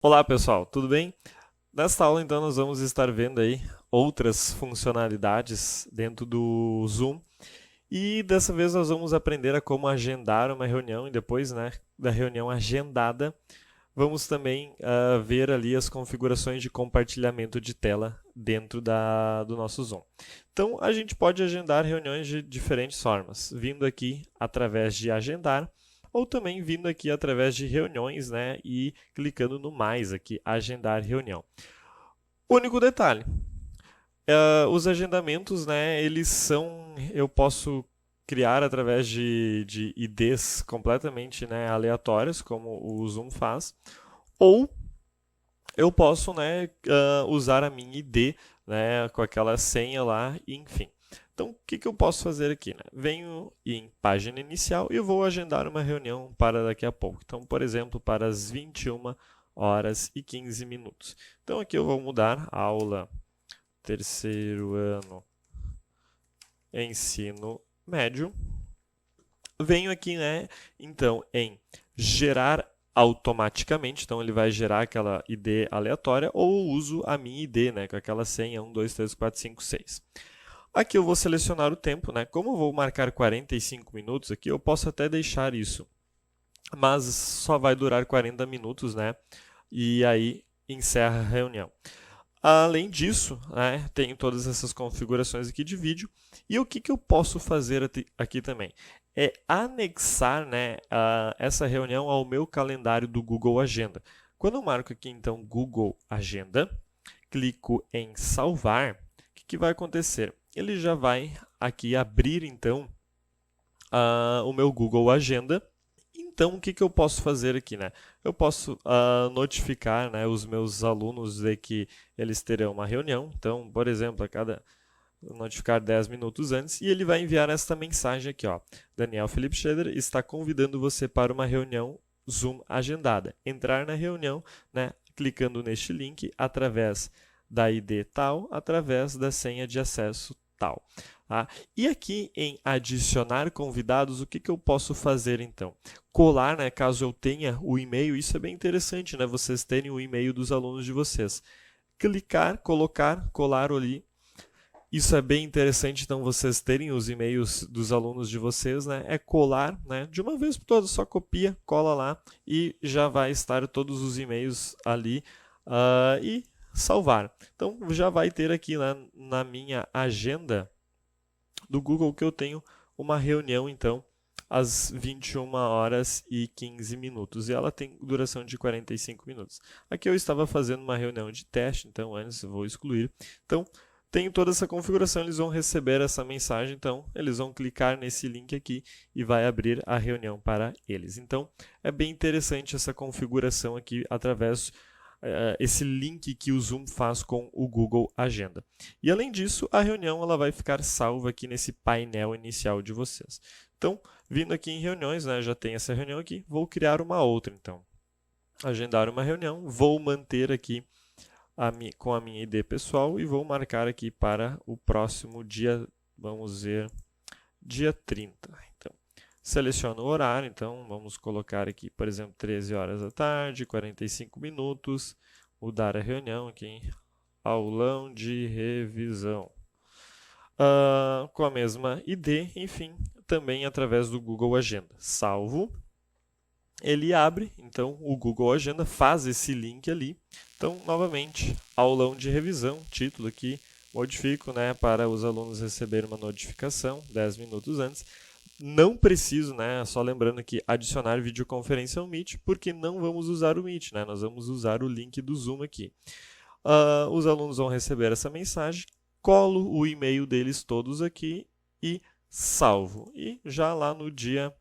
Olá pessoal, tudo bem? Nesta aula então nós vamos estar vendo aí outras funcionalidades dentro do Zoom e dessa vez nós vamos aprender a como agendar uma reunião e depois, né, da reunião agendada, vamos também ver ali as configurações de compartilhamento de tela dentro do nosso Zoom. Então a gente pode agendar reuniões de diferentes formas, vindo aqui através de agendar ou também vindo aqui através de reuniões, né, e clicando no mais aqui, agendar reunião. Único detalhe, os agendamentos, né, eu posso criar através de IDs completamente, né, aleatórias, como o Zoom faz, ou eu posso, né, usar a minha ID, né, com aquela senha lá, enfim. Então, o que eu posso fazer aqui? Né? Venho em página inicial e vou agendar uma reunião para daqui a pouco. Então, por exemplo, para as 21 horas e 15 minutos. Então, aqui eu vou mudar aula terceiro ano ensino médio. Venho aqui, né, então, em gerar automaticamente, então ele vai gerar aquela ID aleatória ou eu uso a minha ID, né, com aquela senha 1, 2, 3, 4, 5, 6. Aqui eu vou selecionar o tempo, né? Como eu vou marcar 45 minutos aqui, eu posso até deixar isso, mas só vai durar 40 minutos, né? E aí encerra a reunião. Além disso, né, tenho todas essas configurações aqui de vídeo. E o que eu posso fazer aqui também? É anexar, né, essa reunião ao meu calendário do Google Agenda. Quando eu marco aqui, então, Google Agenda, clico em salvar, o que vai acontecer? Ele já vai aqui abrir, então, o meu Google Agenda. Então, o que eu posso fazer aqui, né? Eu posso notificar, né, os meus alunos de que eles terão uma reunião. Então, por exemplo, notificar 10 minutos antes e ele vai enviar esta mensagem aqui, ó. Daniel Felipe Schroeder está convidando você para uma reunião Zoom agendada. Entrar na reunião, né, clicando neste link através da ID tal, através da senha de acesso tal. Tá? E aqui em adicionar convidados, o que eu posso fazer então? Colar, né, caso eu tenha o e-mail, isso é bem interessante, né, vocês terem o e-mail dos alunos de vocês. Clicar, colocar, colar ali. Isso é bem interessante, então, vocês terem os e-mails dos alunos de vocês, né? É colar, né? De uma vez por todas, só copia, cola lá e já vai estar todos os e-mails ali e salvar. Então, já vai ter aqui na minha agenda do Google que eu tenho uma reunião, então, às 21 horas e 15 minutos. E ela tem duração de 45 minutos. Aqui eu estava fazendo uma reunião de teste, então antes eu vou excluir. Então, tenho toda essa configuração, eles vão receber essa mensagem, então eles vão clicar nesse link aqui e vai abrir a reunião para eles. Então, é bem interessante essa configuração aqui através esse link que o Zoom faz com o Google Agenda. E além disso, a reunião ela vai ficar salva aqui nesse painel inicial de vocês. Então, vindo aqui em reuniões, né, já tem essa reunião aqui, vou criar uma outra então. Agendar uma reunião, vou manter aqui com a minha ID pessoal e vou marcar aqui para o próximo dia, vamos ver, dia 30. Então, seleciono o horário, então vamos colocar aqui, por exemplo, 13 horas da tarde, 45 minutos, mudar a reunião aqui em aulão de revisão. Com a mesma ID, enfim, também através do Google Agenda. Salvo, ele abre, então o Google Agenda faz esse link ali. Então, novamente, aulão de revisão, título aqui, modifico, né, para os alunos receberem uma notificação 10 minutos antes. Não preciso, né, só lembrando que adicionar videoconferência ao Meet, porque não vamos usar o Meet, né, nós vamos usar o link do Zoom aqui. Os alunos vão receber essa mensagem, colo o e-mail deles todos aqui e salvo. E já lá no dia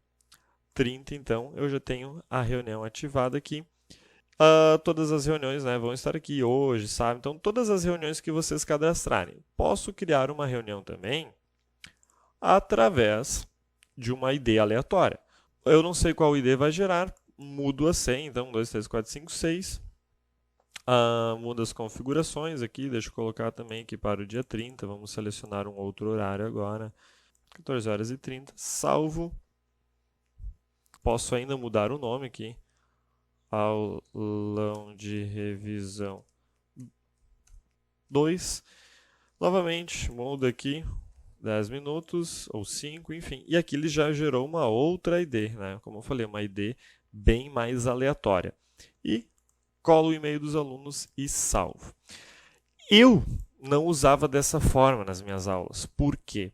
30, então, eu já tenho a reunião ativada aqui. Todas as reuniões, né, vão estar aqui hoje, sabe? Então, todas as reuniões que vocês cadastrarem. Posso criar uma reunião também através de uma ID aleatória. Eu não sei qual ID vai gerar, mudo a senha, então 2, 3, 4, 5, 6. Mudo as configurações aqui, deixa eu colocar também aqui para o dia 30. Vamos selecionar um outro horário agora, 14 horas e 30. Salvo. Posso ainda mudar o nome aqui. aulão de revisão 2. Novamente, muda aqui 10 minutos ou 5, enfim. E aqui ele já gerou uma outra ID, né? Como eu falei, uma ID bem mais aleatória. E colo o e-mail dos alunos e salvo. Eu não usava dessa forma nas minhas aulas. Por quê?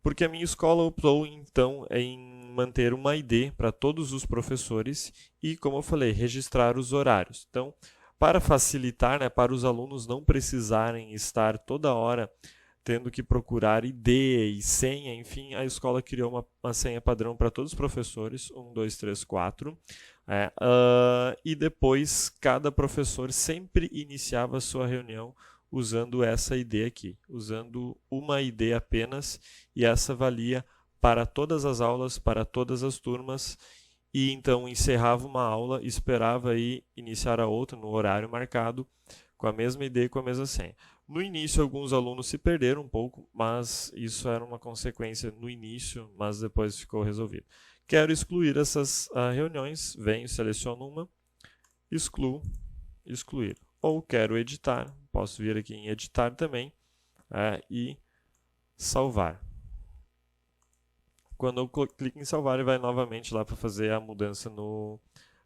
Porque a minha escola optou, então, em manter uma ID para todos os professores e, como eu falei, registrar os horários. Então, para facilitar, né, para os alunos não precisarem estar toda hora tendo que procurar ID e senha, enfim, a escola criou uma senha padrão para todos os professores, 1, 2, 3, 4, e depois cada professor sempre iniciava a sua reunião usando essa ID aqui, usando uma ID apenas, e essa valia para todas as aulas, para todas as turmas, e então encerrava uma aula, esperava aí iniciar a outra no horário marcado, com a mesma ID e com a mesma senha. No início, alguns alunos se perderam um pouco, mas isso era uma consequência no início, mas depois ficou resolvido. Quero excluir essas reuniões, venho, seleciono uma, excluo, excluir. Ou quero editar, posso vir aqui em editar também e salvar. Quando eu clico em salvar, ele vai novamente lá para fazer a mudança no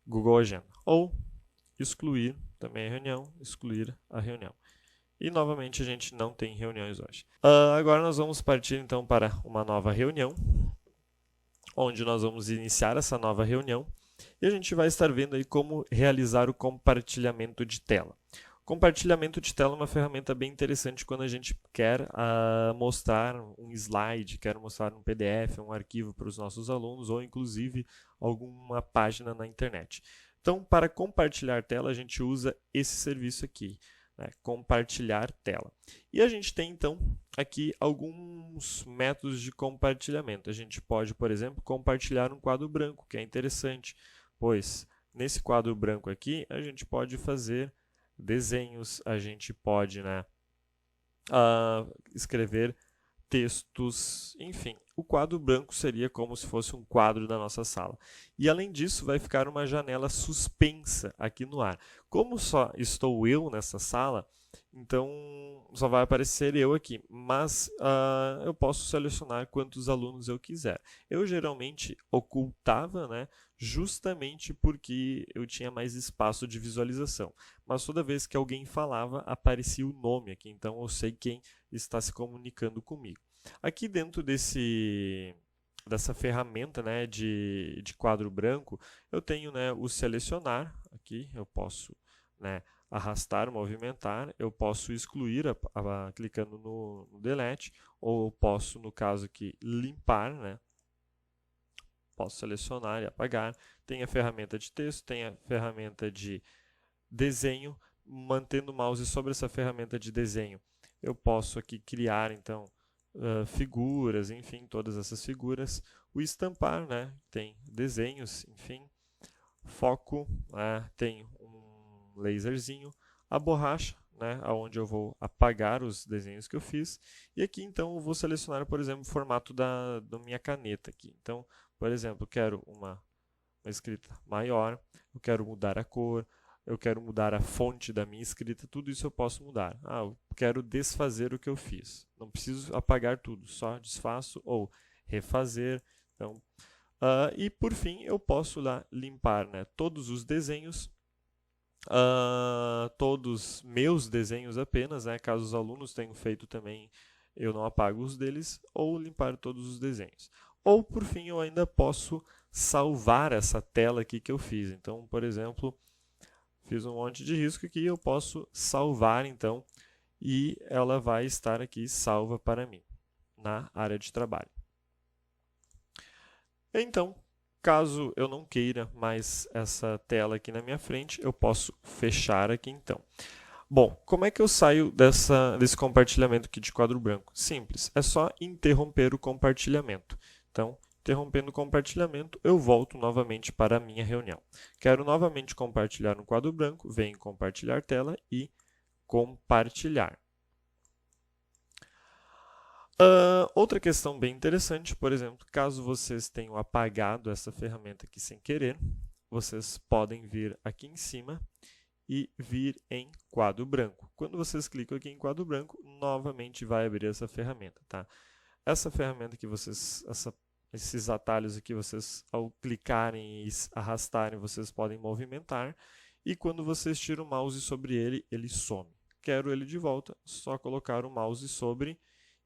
Google Agenda. Ou excluir também a reunião, excluir a reunião. E novamente a gente não tem reuniões hoje. Agora nós vamos partir então para uma nova reunião, onde nós vamos iniciar essa nova reunião e a gente vai estar vendo aí como realizar o compartilhamento de tela. Compartilhamento de tela é uma ferramenta bem interessante quando a gente quer mostrar um slide, quer mostrar um PDF, um arquivo para os nossos alunos ou inclusive alguma página na internet. Então, para compartilhar tela, a gente usa esse serviço aqui. Compartilhar tela. E a gente tem, então, aqui alguns métodos de compartilhamento. A gente pode, por exemplo, compartilhar um quadro branco, que é interessante, pois nesse quadro branco aqui, a gente pode fazer desenhos, a gente pode escrever textos, enfim. O quadro branco seria como se fosse um quadro da nossa sala. E além disso, vai ficar uma janela suspensa aqui no ar. Como só estou eu nessa sala, então só vai aparecer eu aqui, mas eu posso selecionar quantos alunos eu quiser. Eu geralmente ocultava, justamente porque eu tinha mais espaço de visualização. Mas toda vez que alguém falava, aparecia o nome aqui, então eu sei quem está se comunicando comigo. Aqui dentro dessa ferramenta de quadro branco, eu tenho o selecionar, aqui eu posso arrastar, movimentar, eu posso excluir clicando no delete, ou eu posso, no caso aqui, limpar, posso selecionar e apagar. Tem a ferramenta de texto, tem a ferramenta de desenho, mantendo o mouse sobre essa ferramenta de desenho. Eu posso aqui criar, então, figuras, enfim, todas essas figuras. O estampar, tem desenhos, enfim. Foco, tem um laserzinho. A borracha, onde eu vou apagar os desenhos que eu fiz. E aqui, então, eu vou selecionar, por exemplo, o formato da minha caneta aqui. Então, por exemplo, eu quero uma escrita maior, eu quero mudar a cor, eu quero mudar a fonte da minha escrita, tudo isso eu posso mudar. Eu quero desfazer o que eu fiz. Não preciso apagar tudo, só desfaço ou refazer. Então, e por fim, eu posso lá limpar todos os desenhos, todos meus desenhos apenas, caso os alunos tenham feito também, eu não apago os deles, ou limpar todos os desenhos. Ou, por fim, eu ainda posso salvar essa tela aqui que eu fiz. Então, por exemplo, fiz um monte de risco aqui, eu posso salvar, então, e ela vai estar aqui salva para mim, na área de trabalho. Então, caso eu não queira mais essa tela aqui na minha frente, eu posso fechar aqui, então. Bom, como é que eu saio desse compartilhamento aqui de quadro branco? Simples, é só interromper o compartilhamento. Então, interrompendo o compartilhamento, eu volto novamente para a minha reunião. Quero novamente compartilhar no quadro branco, venho em compartilhar tela e compartilhar. Outra questão bem interessante, por exemplo, caso vocês tenham apagado essa ferramenta aqui sem querer, vocês podem vir aqui em cima e vir em quadro branco. Quando vocês clicam aqui em quadro branco, novamente vai abrir essa ferramenta, tá? Essa ferramenta que esses atalhos aqui, vocês ao clicarem e arrastarem, vocês podem movimentar, e quando vocês tiram o mouse sobre ele, ele some. Quero ele de volta, só colocar o mouse sobre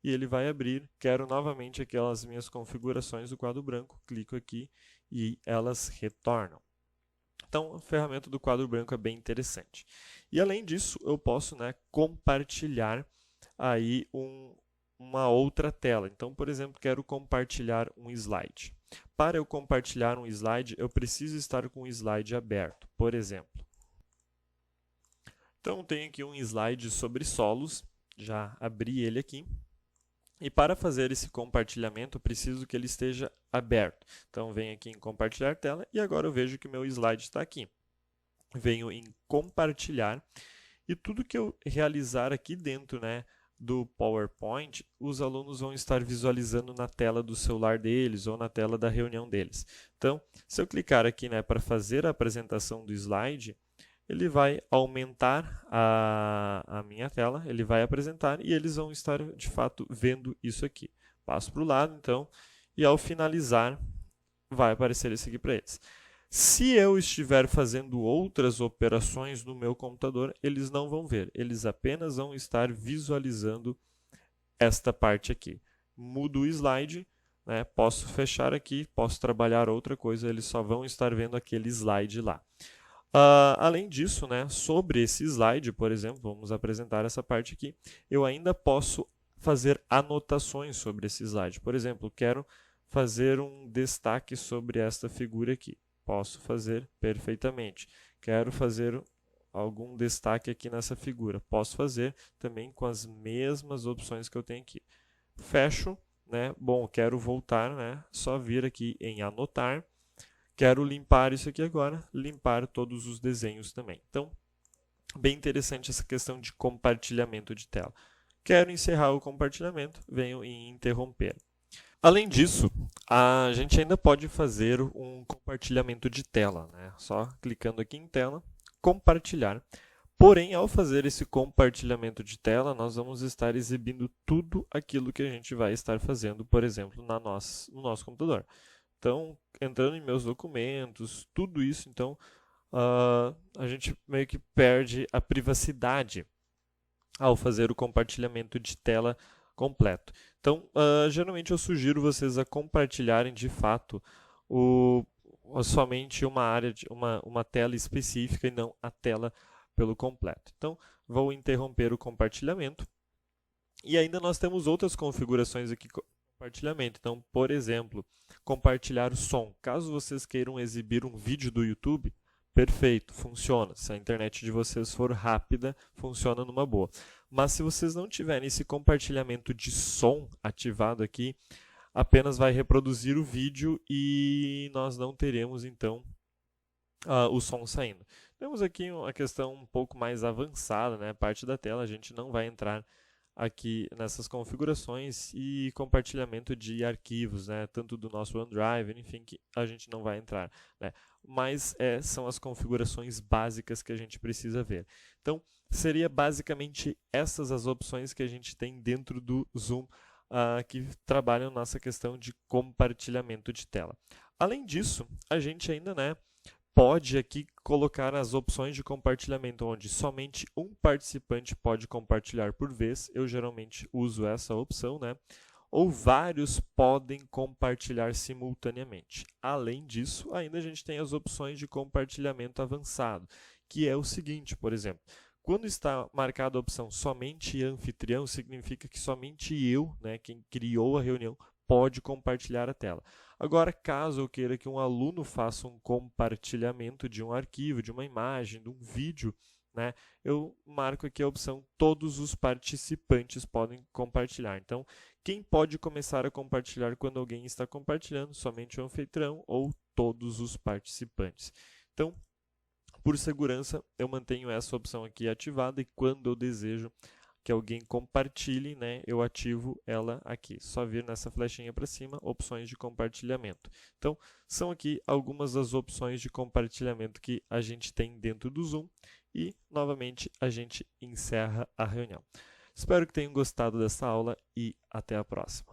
e ele vai abrir. Quero novamente aquelas minhas configurações do quadro branco, clico aqui e elas retornam. Então, a ferramenta do quadro branco é bem interessante. E além disso, eu posso, né, compartilhar aí uma outra tela. Então, por exemplo, quero compartilhar um slide. Para eu compartilhar um slide, eu preciso estar com o slide aberto, por exemplo. Então, tenho aqui um slide sobre solos, já abri ele aqui. E para fazer esse compartilhamento, eu preciso que ele esteja aberto. Então, venho aqui em compartilhar tela e agora eu vejo que o meu slide está aqui. Venho em compartilhar e tudo que eu realizar aqui dentro, né, do PowerPoint, os alunos vão estar visualizando na tela do celular deles ou na tela da reunião deles. Então, se eu clicar aqui, né, para fazer a apresentação do slide, ele vai aumentar a minha tela, ele vai apresentar e eles vão estar, de fato, vendo isso aqui. Passo para o lado, então, e ao finalizar, vai aparecer isso aqui para eles. Se eu estiver fazendo outras operações no meu computador, eles não vão ver, eles apenas vão estar visualizando esta parte aqui. Mudo o slide, né, posso fechar aqui, posso trabalhar outra coisa, eles só vão estar vendo aquele slide lá. Além disso, né, sobre esse slide, por exemplo, vamos apresentar essa parte aqui, eu ainda posso fazer anotações sobre esse slide. Por exemplo, quero fazer um destaque sobre esta figura aqui. Posso fazer perfeitamente. Quero fazer algum destaque aqui nessa figura. Posso fazer também com as mesmas opções que eu tenho aqui. Fecho, né? Bom, quero voltar, né? Só vir aqui em anotar. Quero limpar isso aqui agora, limpar todos os desenhos também. Então, bem interessante essa questão de compartilhamento de tela. Quero encerrar o compartilhamento, venho em interromper. Além disso, a gente ainda pode fazer um compartilhamento de tela, né? Só clicando aqui em tela, compartilhar. Porém, ao fazer esse compartilhamento de tela, nós vamos estar exibindo tudo aquilo que a gente vai estar fazendo, por exemplo, no nosso computador. Então, entrando em meus documentos, tudo isso, então, a gente meio que perde a privacidade ao fazer o compartilhamento de tela completo. Então, geralmente eu sugiro vocês a compartilharem de fato somente uma área, uma tela específica e não a tela pelo completo. Então, vou interromper o compartilhamento. E ainda nós temos outras configurações aqui compartilhamento. Então, por exemplo, compartilhar o som. Caso vocês queiram exibir um vídeo do YouTube, perfeito, funciona. Se a internet de vocês for rápida, funciona numa boa. Mas se vocês não tiverem esse compartilhamento de som ativado aqui, apenas vai reproduzir o vídeo e nós não teremos, então, o som saindo. Temos aqui uma questão um pouco mais avançada, né? Parte da tela, a gente não vai entrar aqui nessas configurações e compartilhamento de arquivos, né, tanto do nosso OneDrive, enfim, que a gente não vai entrar, né, mas são as configurações básicas que a gente precisa ver. Então, seria basicamente essas as opções que a gente tem dentro do Zoom que trabalham nessa questão de compartilhamento de tela. Além disso, a gente ainda, né, pode aqui colocar as opções de compartilhamento, onde somente um participante pode compartilhar por vez. Eu geralmente uso essa opção, né? Ou vários podem compartilhar simultaneamente. Além disso, ainda a gente tem as opções de compartilhamento avançado, que é o seguinte, por exemplo, quando está marcada a opção somente anfitrião, significa que somente eu, né, quem criou a reunião, pode compartilhar a tela. Agora, caso eu queira que um aluno faça um compartilhamento de um arquivo, de uma imagem, de um vídeo, né, eu marco aqui a opção todos os participantes podem compartilhar. Então, quem pode começar a compartilhar quando alguém está compartilhando? Somente o anfitrião ou todos os participantes. Então, por segurança, eu mantenho essa opção aqui ativada e quando eu desejo, que alguém compartilhe, né, eu ativo ela aqui. Só vir nessa flechinha para cima, opções de compartilhamento. Então, são aqui algumas das opções de compartilhamento que a gente tem dentro do Zoom e, novamente, a gente encerra a reunião. Espero que tenham gostado dessa aula e até a próxima.